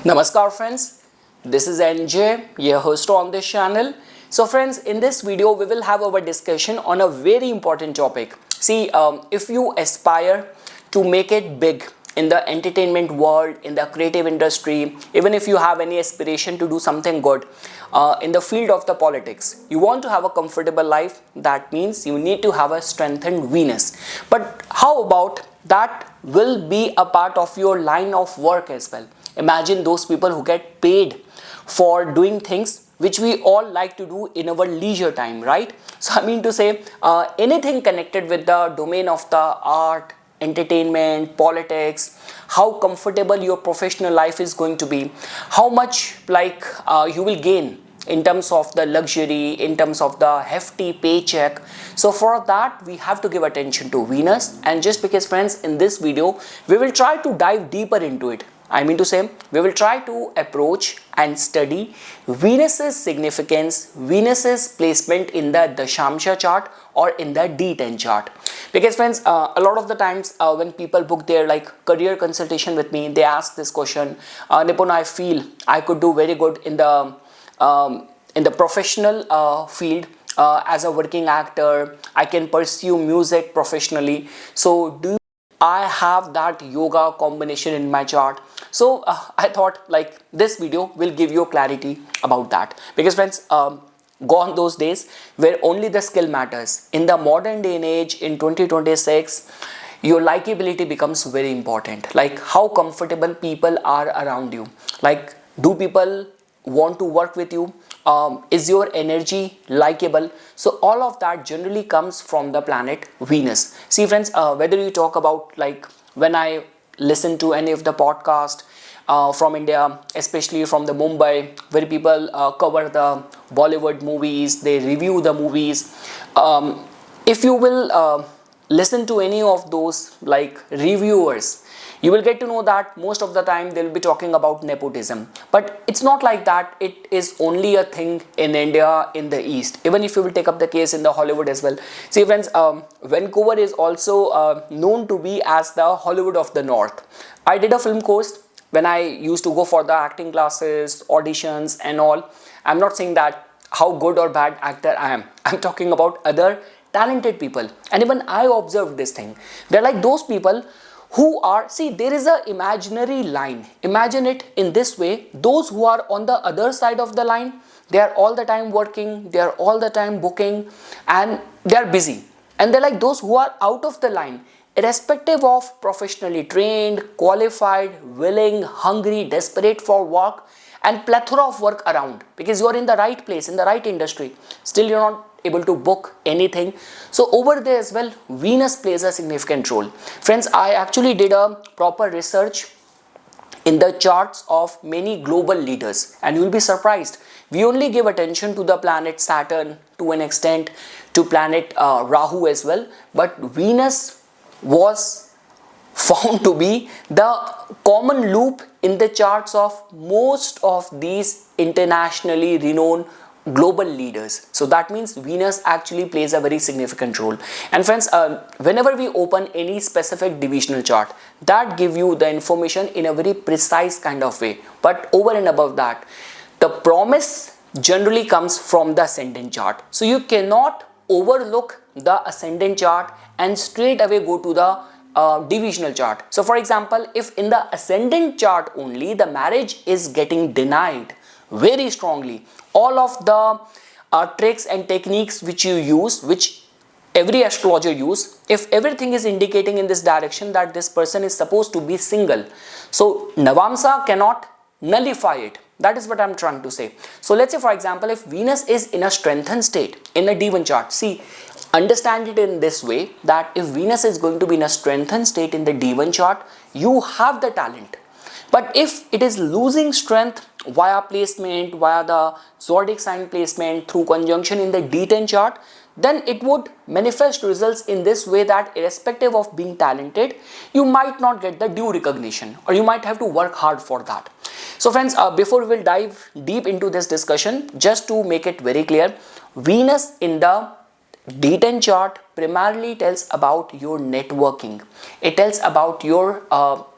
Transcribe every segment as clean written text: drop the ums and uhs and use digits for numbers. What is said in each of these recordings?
Namaskar friends, this is NJ, your host on this channel. So friends, in this video we will have our discussion on a very important topic. See, if you aspire to make it big in the entertainment world, in the creative industry, even if you have any aspiration to do something good in the field of the politics, you want to have a comfortable life, that means you need to have a strengthened Venus. But how about that will be a part of your line of work as well? Imagine those people who get paid for doing things which we all like to do in our leisure time, right? So I mean to say anything connected with the domain of the art, entertainment, politics, how comfortable your professional life is going to be, how much you will gain in terms of the luxury, in terms of the hefty paycheck. So for that we have to give attention to Venus, and just because friends, in this video we will try to dive deeper into it. I mean to say, we will try to approach and study Venus's significance, Venus's placement in the Dashamsha chart or in the D10 chart. Because friends, a lot of the times when people book their career consultation with me, they ask this question, Nipun, I feel I could do very good in the professional field. As a working actor, I can pursue music professionally. So do I have that yoga combination in my chart? So I thought this video will give you clarity about that, because friends, gone those days where only the skill matters. In the modern day and age, in 2026, your likability becomes very important. Like how comfortable people are around you. Like, do people want to work with you? Is your energy likable? So all of that generally comes from the planet Venus. See friends, whether you talk about when I listen to any of the podcast from India, especially from the Mumbai, where people cover the Bollywood movies, they review the movies. If you will listen to any of those reviewers, you will get to know that most of the time they will be talking about nepotism. But it's not like that. It is only a thing in India, in the East. Even if you will take up the case in the Hollywood as well. See friends, Vancouver is also known to be as the Hollywood of the North. I did a film course when I used to go for the acting classes, auditions and all. I'm not saying that how good or bad actor I am. I'm talking about other talented people. And even I observed this thing. They're like those people who are, see, there is a imaginary line. Imagine it in this way. Those who are on the other side of the line, they are all the time working, they are all the time booking, and they are busy. And they're like those who are out of the line, irrespective of professionally trained, qualified, willing, hungry, desperate for work, and plethora of work around, because you are in the right place, in the right industry, still you're not able to book anything. So over there as well, Venus plays a significant role. Friends, I actually did a proper research in the charts of many global leaders, and you will be surprised. We only give attention to the planet Saturn, to an extent to planet Rahu as well, but Venus was found to be the common loop in the charts of most of these internationally renowned global leaders. So that means Venus actually plays a very significant role. And friends, whenever we open any specific divisional chart, that give you the information in a very precise kind of way. But over and above that, the promise generally comes from the ascendant chart. So you cannot overlook the ascendant chart and straight away go to the divisional chart. So for example, if in the ascendant chart only the marriage is getting denied very strongly, all of the tricks and techniques which you use, which every astrologer use, if everything is indicating in this direction that this person is supposed to be single, so Navamsa cannot nullify it. That is what I'm trying to say. So let's say for example, if Venus is in a strengthened state in a D1 chart, see, understand it in this way, that if Venus is going to be in a strengthened state in the D1 chart, you have the talent. But if it is losing strength via placement, via the zodiac sign placement, through conjunction in the D10 chart, then it would manifest results in this way that irrespective of being talented, you might not get the due recognition, or you might have to work hard for that. So friends, before we will dive deep into this discussion, just to make it very clear, Venus in the D10 chart primarily tells about your networking. It tells about your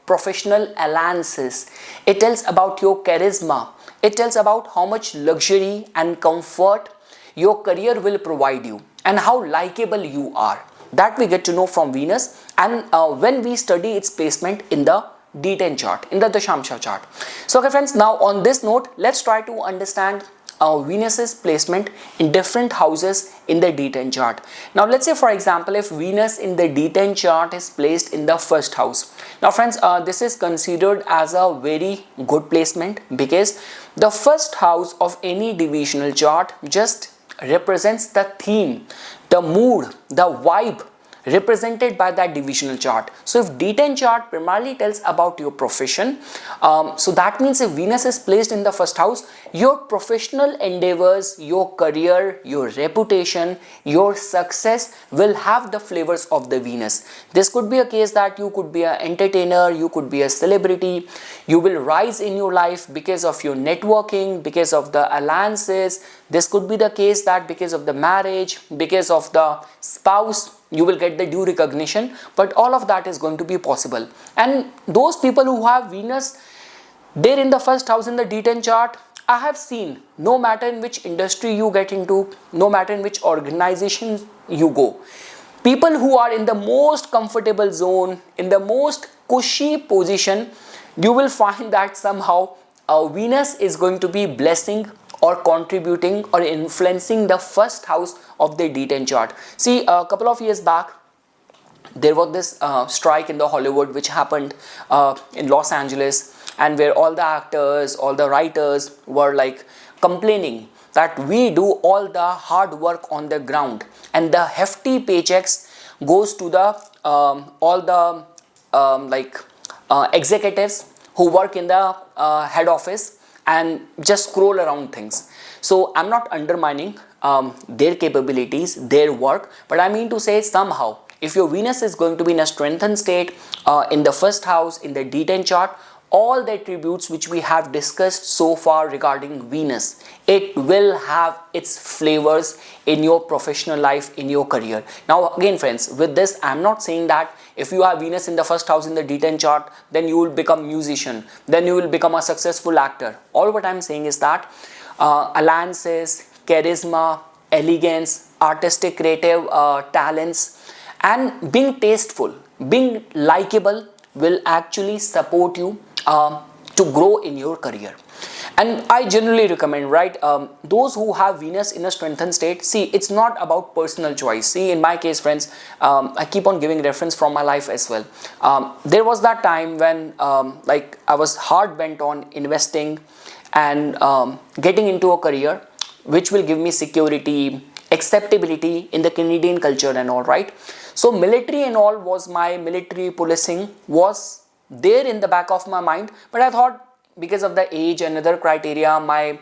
professional alliances. It tells about your charisma. It tells about how much luxury and comfort your career will provide you and how likable you are. That we get to know from Venus, and when we study its placement in the D10 chart, in the Dashamsha chart. So okay friends, now on this note, let's try to understand Venus's placement in different houses in the D10 chart. Now let's say for example, if Venus in the D10 chart is placed in the first house. Now friends, this is considered as a very good placement because the first house of any divisional chart just represents the theme, the mood, the vibe represented by that divisional chart. So if D10 chart primarily tells about your profession, so that means if Venus is placed in the first house, your professional endeavors, your career, your reputation, your success will have the flavors of the Venus. This could be a case that you could be an entertainer, you could be a celebrity, you will rise in your life because of your networking, because of the alliances. This could be the case that because of the marriage, because of the spouse, you will get the due recognition, but all of that is going to be possible. And those people who have Venus there in the first house in the D10 chart, I have seen, no matter in which industry you get into, no matter in which organization you go, people who are in the most comfortable zone, in the most cushy position, you will find that somehow Venus is going to be blessing or contributing or influencing the first house of the D10 chart. See, a couple of years back, there was this strike in the Hollywood which happened in Los Angeles, and where all the actors, all the writers were like complaining that we do all the hard work on the ground and the hefty paychecks goes to the all the executives who work in the head office and just scroll around things. So I'm not undermining their capabilities, their work, but I mean to say somehow if your Venus is going to be in a strengthened state in the first house in the D10 chart, all the attributes which we have discussed so far regarding Venus, it will have its flavors in your professional life, in your career. Now again friends, with this I'm not saying that if you have Venus in the first house in the D10 chart, then you will become musician, then you will become a successful actor. All what I'm saying is that alliances, charisma, elegance, artistic creative talents, and being tasteful, being likable will actually support you to grow in your career. And I generally recommend, right, those who have Venus in a strengthened state, see, it's not about personal choice. See, in my case, friends, I keep on giving reference from my life as well. There was that time when like I was hard bent on investing and getting into a career which will give me security, acceptability in the Canadian culture and all, right? So military and all was my military policing was there in the back of my mind, but I thought because of the age and other criteria, my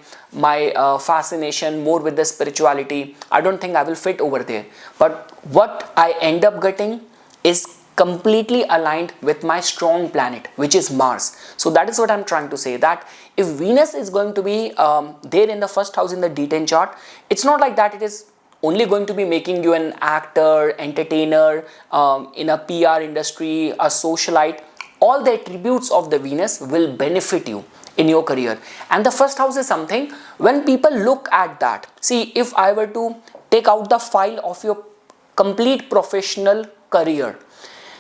fascination more with the spirituality, I don't think I will fit over there. But what I end up getting is completely aligned with my strong planet, which is Mars. So that is what I'm trying to say, that if Venus is going to be there in the first house in the D10 chart, it's not like that it is only going to be making you an actor, entertainer, in a PR industry, a socialite. All the attributes of the Venus will benefit you in your career. And the first house is something, when people look at that, see, if I were to take out the file of your complete professional career,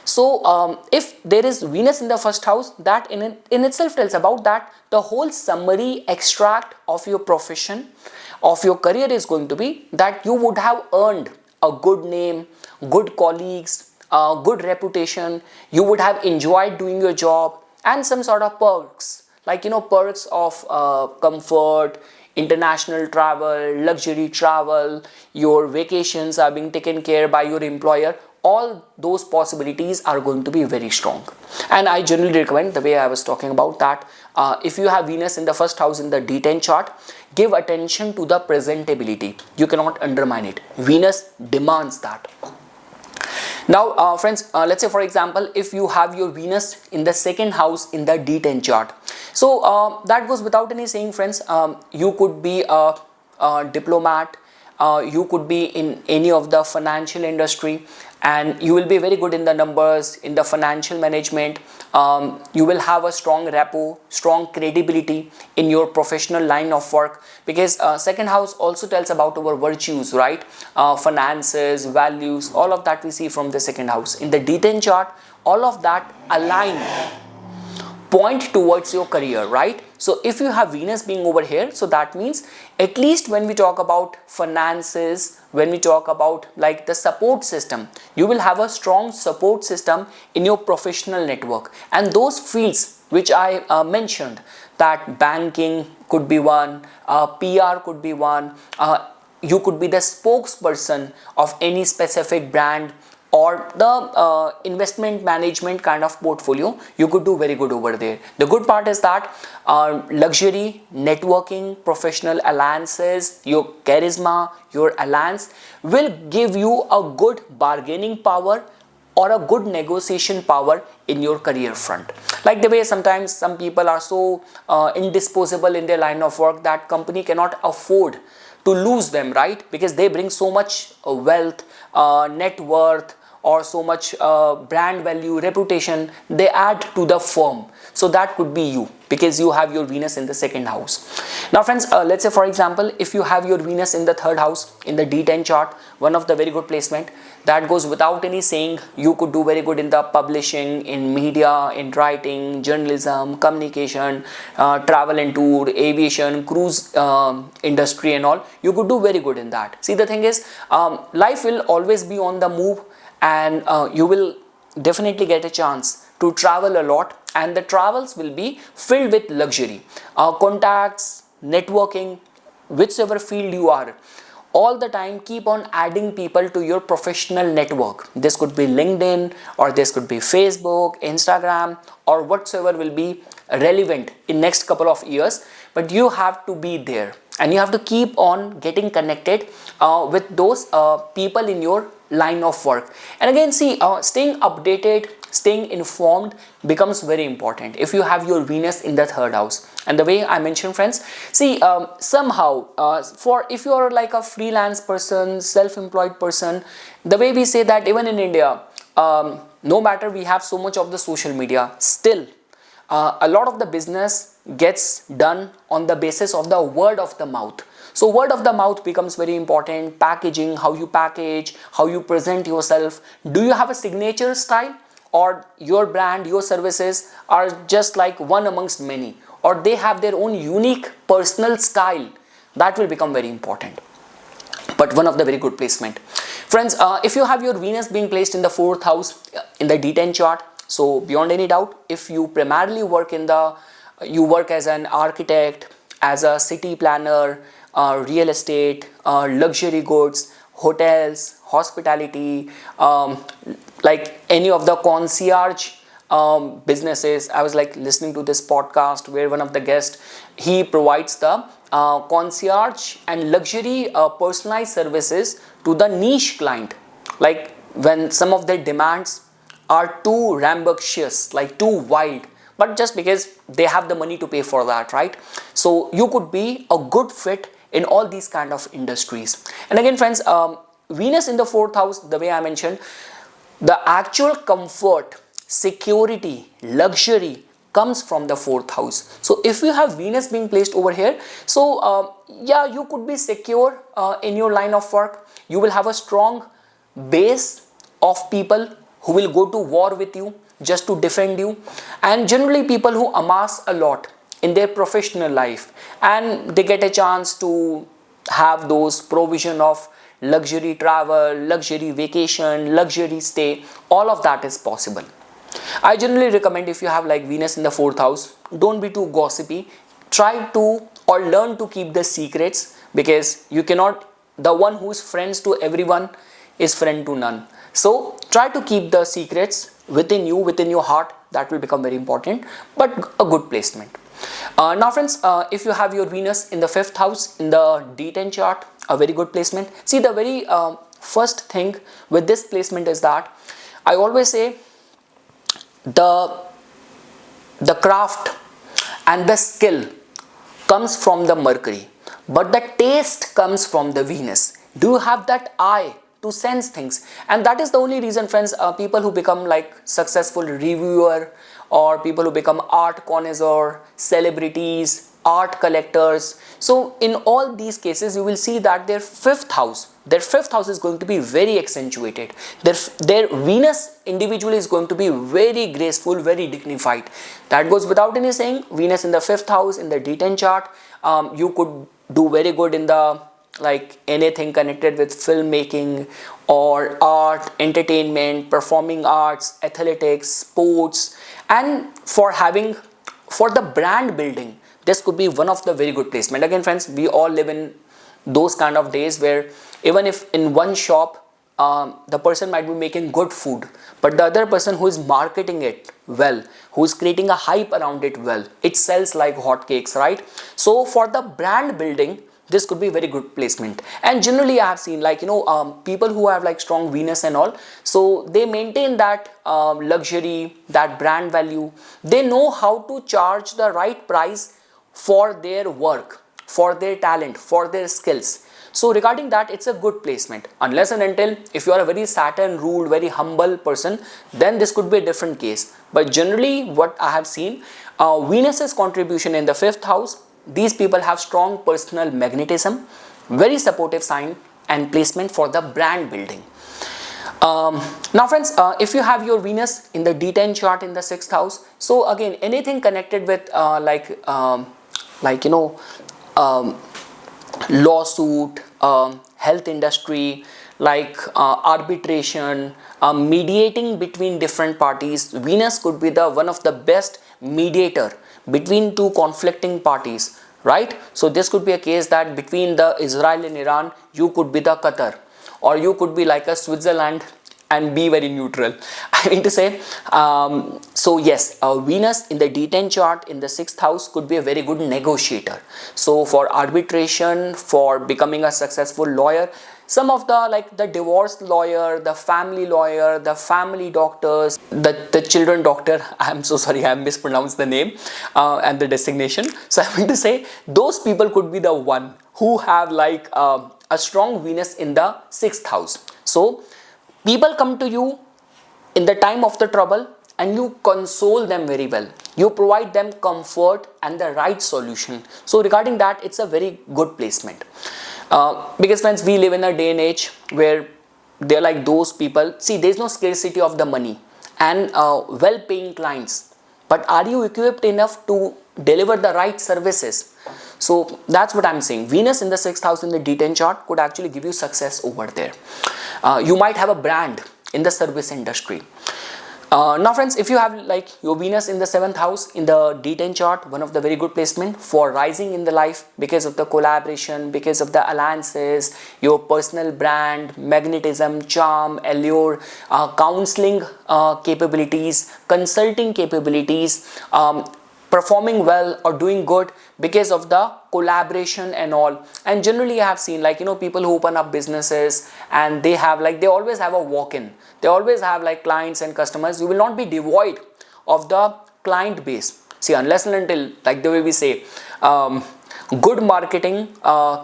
so if there is Venus in the first house, that in itself tells about that the whole summary extract of your profession, of your career is going to be that you would have earned a good name, good colleagues, good reputation, you would have enjoyed doing your job, and some sort of perks, like, you know, perks of comfort, international travel, luxury travel, your vacations are being taken care by your employer. All those possibilities are going to be very strong. And I generally recommend, the way I was talking about that, if you have Venus in the first house in the D10 chart, give attention to the presentability. You cannot undermine it. Venus demands that. Now friends, let's say for example, if you have your Venus in the second house in the D10 chart, so that goes without any saying, friends. You could be a diplomat, you could be in any of the financial industry, and you will be very good in the numbers, in the financial management. You will have a strong rapport, strong credibility in your professional line of work, because second house also tells about our virtues, right? Finances, values, all of that we see from the second house. In the D10 chart, all of that align, point towards your career, right? So if you have Venus being over here, so that means at least when we talk about finances, when we talk about like the support system, you will have a strong support system in your professional network. And those fields which I mentioned, that banking could be one, PR could be one, you could be the spokesperson of any specific brand, or the investment management kind of portfolio, you could do very good over there. The good part is that luxury, networking, professional alliances, your charisma, your alliance will give you a good bargaining power or a good negotiation power in your career front. Like the way sometimes some people are so indisposable in their line of work that company cannot afford to lose them, right? Because they bring so much wealth, net worth, or so much brand value, reputation they add to the firm. So that could be you, because you have your Venus in the second house. Now friends, let's say for example, if you have your Venus in the third house in the D10 chart, one of the very good placement that goes without any saying, you could do very good in the publishing, in media, in writing, journalism, communication, travel and tour, aviation, cruise industry and all. You could do very good in that. See, the thing is, life will always be on the move, and you will definitely get a chance to travel a lot, and the travels will be filled with luxury, contacts, networking, whichever field you are. All the time keep on adding people to your professional network. This could be LinkedIn, or this could be Facebook, Instagram, or whatsoever will be relevant in next couple of years. But you have to be there, and you have to keep on getting connected with those people in your line of work. And again, see, staying updated, staying informed becomes very important if you have your Venus in the third house. And the way I mentioned, friends, see, somehow for if you are like a freelance person, self-employed person, the way we say that even in India, no matter we have so much of the social media, still a lot of the business gets done on the basis of the word of the mouth. So word of the mouth becomes very important. Packaging, how you package, how you present yourself. Do you have a signature style, or your brand, your services are just like one amongst many, or they have their own unique personal style? That will become very important. But one of the very good placement. Friends, if you have your Venus being placed in the fourth house in the D10 chart, so beyond any doubt, if you primarily work in the, you work as an architect, as a city planner, real estate, luxury goods, hotels, hospitality, like any of the concierge businesses. I was like listening to this podcast where one of the guests, he provides the concierge and luxury personalized services to the niche client. Like when some of their demands are too rambunctious, like too wild, but just because they have the money to pay for that, right? So you could be a good fit in all these kind of industries. And again, friends, Venus in the fourth house, the way I mentioned, the actual comfort, security, luxury comes from the fourth house. So if you have Venus being placed over here, so yeah, you could be secure in your line of work. You will have a strong base of people who will go to war with you just to defend you, and generally people who amass a lot in their professional life, and they get a chance to have those provision of luxury travel, luxury vacation, luxury stay. All of that is possible. I generally recommend, if you have like Venus in the fourth house, don't be too gossipy. Try to, or learn to keep the secrets, because you cannot, the one who is friends to everyone is friend to none. So try to keep the secrets within you, within your heart. That will become very important, but a good placement. Now friends, if you have your Venus in the fifth house in the D10 chart, a very good placement. See, the very first thing with this placement is that I always say the craft and the skill comes from the Mercury, but the taste comes from the Venus. Do you have that eye to sense things. And that is the only reason, friends, people who become like successful reviewer, or people who become art connoisseur, celebrities, art collectors. So in all these cases, you will see that their fifth house is going to be very accentuated. Their Venus individually is going to be very graceful, very dignified. That goes without any saying. Venus in the fifth house in the D10 chart, you could do very good in the like anything connected with filmmaking or art, entertainment, performing arts, athletics, sports, and for the brand building, this could be one of the very good placement. Again, friends, we all live in those kind of days where even if in one shop the person might be making good food, but the other person who is marketing it well, who is creating a hype around it well, it sells like hotcakes, right? So for the brand building, this could be very good placement. And generally I have seen like people who have like strong Venus and all, so they maintain that luxury, that brand value. They know how to charge the right price for their work, for their talent, for their skills. So regarding that, it's a good placement. Unless and until if you are a very Saturn ruled, very humble person, then this could be a different case. But generally what I have seen, Venus's contribution in the fifth house, these people have strong personal magnetism, very supportive sign and placement for the brand building. Now friends, if you have your Venus in the D10 chart in the sixth house, so again anything connected with lawsuit, health industry, like arbitration, mediating between different parties, Venus could be the one of the best mediator between two conflicting parties, right? So this could be a case that between the Israel and Iran, you could be the Qatar, or you could be like a Switzerland and be very neutral. I mean to say, so yes, Venus in the D10 chart in the sixth house could be a very good negotiator. So for arbitration, for becoming a successful lawyer, some of the like the divorce lawyer, the family doctors, the children doctor, I'm so sorry, I mispronounced the name and the designation. So I mean to say, those people could be the one who have like a strong Venus in the sixth house. So people come to you in the time of the trouble and you console them very well. You provide them comfort and the right solution. So regarding that, it's a very good placement. Because friends, we live in a day and age where they're like those people. See, there's no scarcity of the money and well-paying clients. But are you equipped enough to deliver the right services? So that's what I'm saying. Venus in the sixth house in the D10 chart could actually give you success over there. You might have a brand in the service industry. Now friends, if you have like your Venus in the seventh house in the D10 chart, one of the very good placement for rising in the life because of the collaboration, because of the alliances, your personal brand, magnetism, charm, allure, counseling capabilities, consulting capabilities, performing well or doing good because of the collaboration and all. And generally I have seen like people who open up businesses and they have like they always have a walk-in, they always have like clients and customers. You will not be devoid of the client base. See, unless and until, like the way we say, good marketing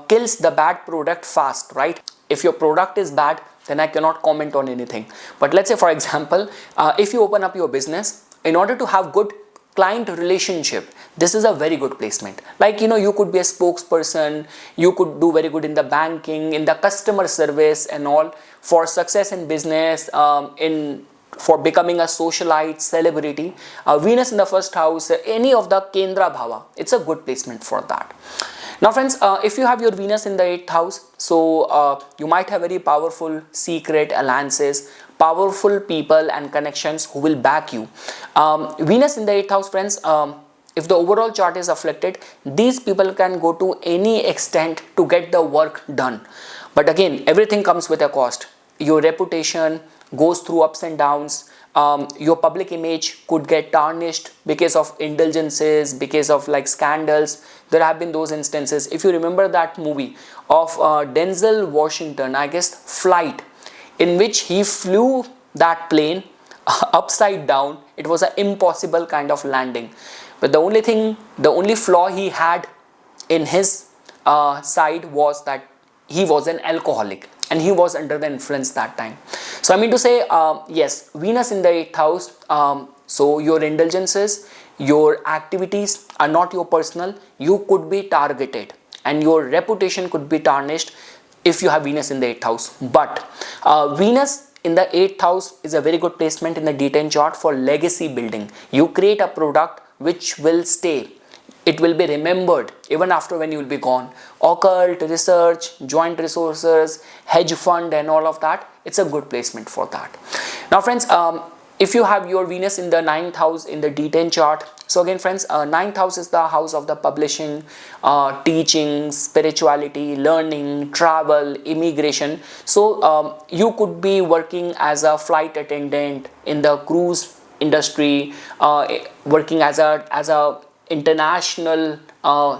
kills the bad product fast, right? If your product is bad, then I cannot comment on anything. But let's say for example, if you open up your business, in order to have good client relationship, this is a very good placement. Like you could be a spokesperson, you could do very good in the banking, in the customer service and all, for success in business, for becoming a socialite, celebrity. Venus in the first house, any of the Kendra Bhava, it's a good placement for that. Now friends, if you have your Venus in the 8th house, so you might have very powerful secret alliances, powerful people and connections who will back you. Venus in the 8th house, friends, if the overall chart is afflicted, these people can go to any extent to get the work done. But again, everything comes with a cost. Your reputation goes through ups and downs. Your public image could get tarnished because of indulgences, because of like scandals. There have been those instances. If you remember that movie of Denzel Washington, I guess Flight, in which he flew that plane upside down. It was an impossible kind of landing. But the only flaw he had in his side was that he was an alcoholic. and he was under the influence that time. So I mean to say, yes, Venus in the 8th house, so your indulgences, your activities are not your personal. You could be targeted and your reputation could be tarnished if you have Venus in the 8th house. But Venus in the 8th house is a very good placement in the D10 chart for legacy building. You create a product which will stay. It will be remembered even after when you will be gone. Occult, research, joint resources, hedge fund and all of that, it's a good placement for that. Now friends, if you have your Venus in the 9th house in the D10 chart, so again friends, 9th house is the house of the publishing, teaching, spirituality, learning, travel, immigration. So you could be working as a flight attendant in the cruise industry, working as a international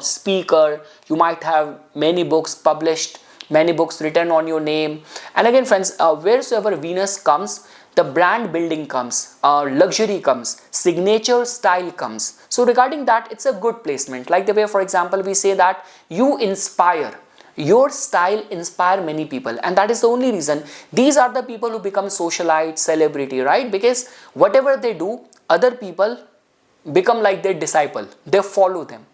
speaker. You might have many books published, many books written on your name. And again friends, wheresoever Venus comes, the brand building comes, luxury comes, signature style comes. So regarding that, it's a good placement. Like the way, for example, we say that you inspire, your style inspire many people, and that is the only reason these are the people who become socialite, celebrity, right? Because whatever they do, other people become like their disciple, they follow them.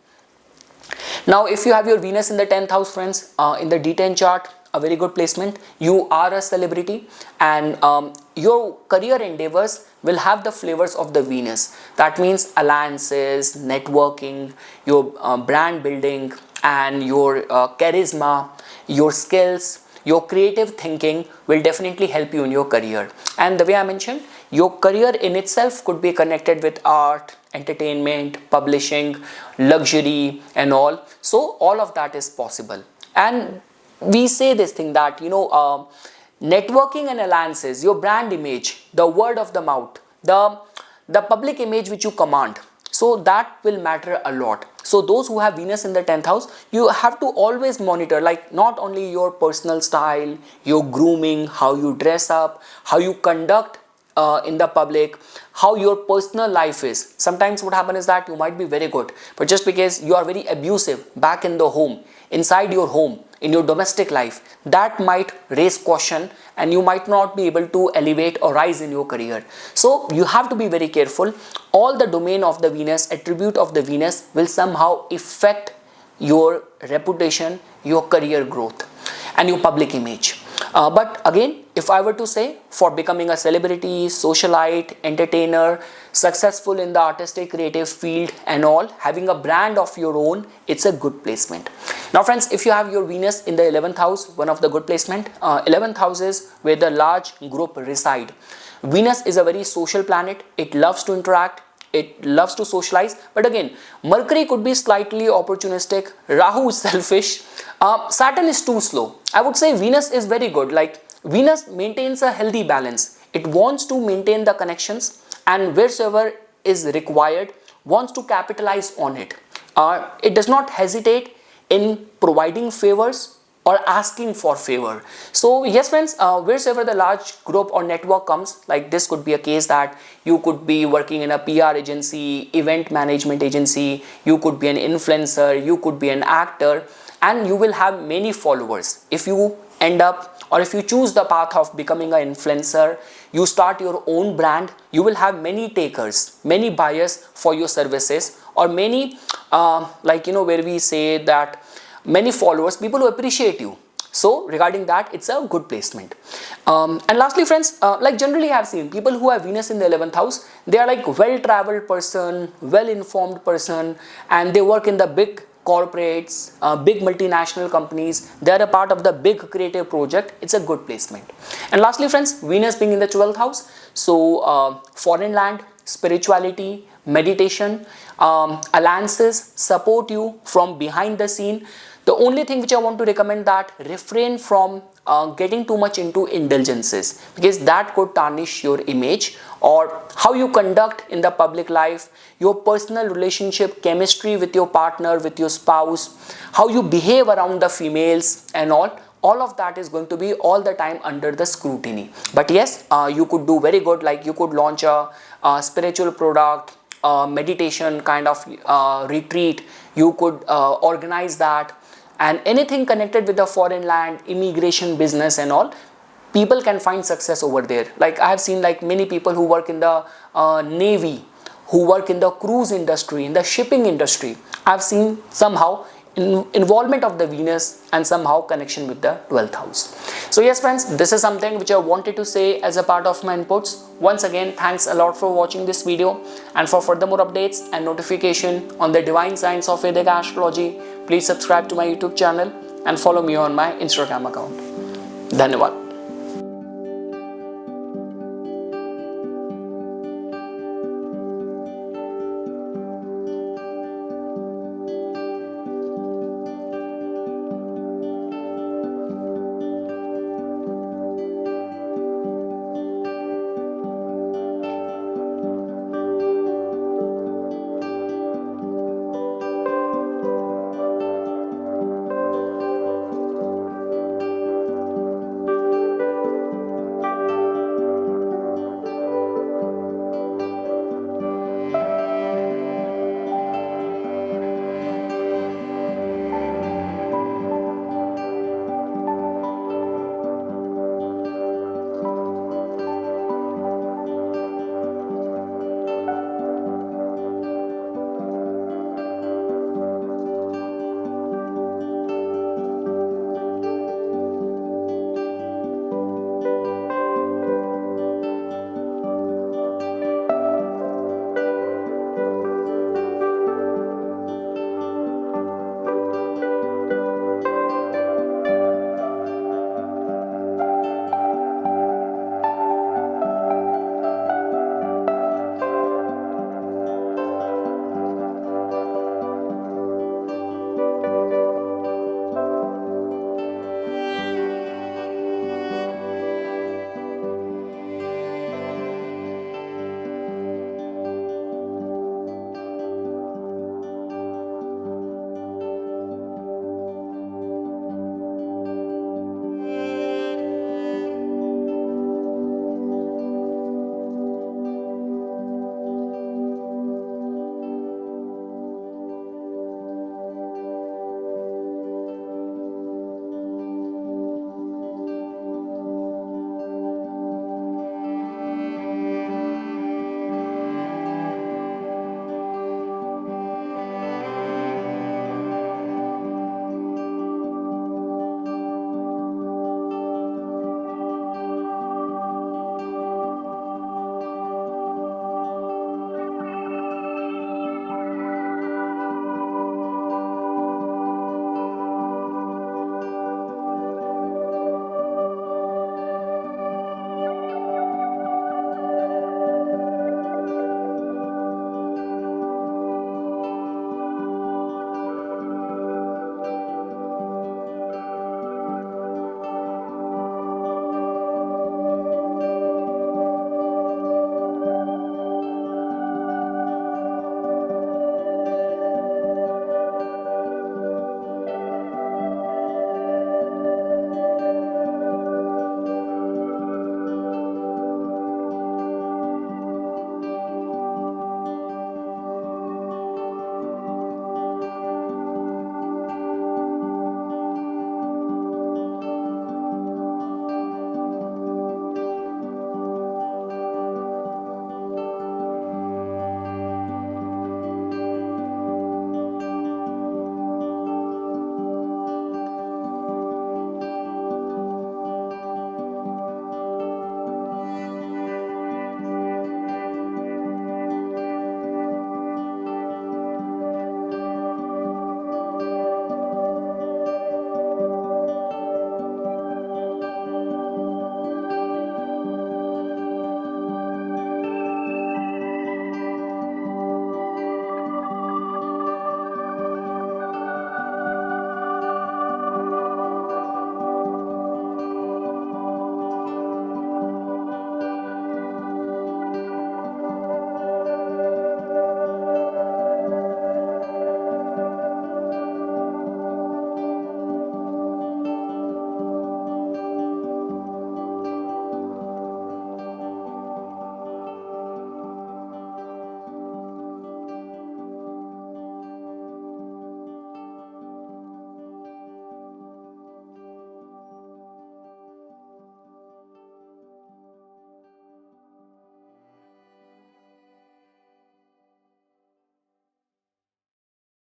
Now if you have your Venus in the 10th house friends, in the D10 chart, a very good placement. You are a celebrity, and your career endeavors will have the flavors of the Venus. That means alliances, networking, your brand building, and your charisma, your skills, your creative thinking will definitely help you in your career. And the way I mentioned, your career in itself could be connected with art, entertainment, publishing, luxury and all. So all of that is possible. And we say this thing that, networking and alliances, your brand image, the word of the mouth, the public image which you command, so that will matter a lot. So those who have Venus in the 10th house, you have to always monitor, like not only your personal style, your grooming, how you dress up, how you conduct in the public, how your personal life is. Sometimes what happens is that you might be very good, but just because you are very abusive back in the home, inside your home, in your domestic life, that might raise question and you might not be able to elevate or rise in your career. So you have to be very careful. All the domain of the Venus, attribute of the Venus will somehow affect your reputation, your career growth and your public image. But again, if I were to say, for becoming a celebrity, socialite, entertainer, successful in the artistic creative field and all, having a brand of your own, it's a good placement. Now friends, if you have your Venus in the 11th house, one of the good placement, 11th house is where the large group reside. Venus is a very social planet. It loves to interact. It loves to socialize. But again, Mercury could be slightly opportunistic. Rahu is selfish. Saturn is too slow. I would say Venus is very good. Like Venus maintains a healthy balance. It wants to maintain the connections and wheresoever is required, wants to capitalize on it. It does not hesitate in providing favors or asking for favor. So yes friends, wheresoever the large group or network comes, like this could be a case that you could be working in a PR agency, event management agency, you could be an influencer, you could be an actor, and you will have many followers. If you end up or if you choose the path of becoming an influencer, you start your own brand, you will have many takers, many buyers for your services, or many where we say that many followers, people who appreciate you. So regarding that, it's a good placement. And lastly friends, like generally I have seen people who have Venus in the 11th house, they are like well-traveled person, well-informed person, and they work in the big corporates, big multinational companies. They are a part of the big creative project. It's a good placement. And lastly friends, Venus being in the 12th house, so foreign land, spirituality, meditation, alliances support you from behind the scene. The only thing which I want to recommend that refrain from getting too much into indulgences, because that could tarnish your image or how you conduct in the public life, your personal relationship, chemistry with your partner, with your spouse, how you behave around the females and all of that is going to be all the time under the scrutiny. But yes, you could do very good, like you could launch a spiritual product, meditation kind of retreat, you could organize that, and anything connected with the foreign land, immigration, business and all, people can find success over there. Like I have seen like many people who work in the navy, who work in the cruise industry, in the shipping industry. I've seen somehow involvement of the Venus and somehow connection with the 12th house. So yes friends, this is something which I wanted to say as a part of my inputs. Once again, thanks a lot for watching this video, and for further more updates and notification on the divine science of Vedic astrology, please subscribe to my YouTube channel and follow me on my Instagram account. Dhanyavad.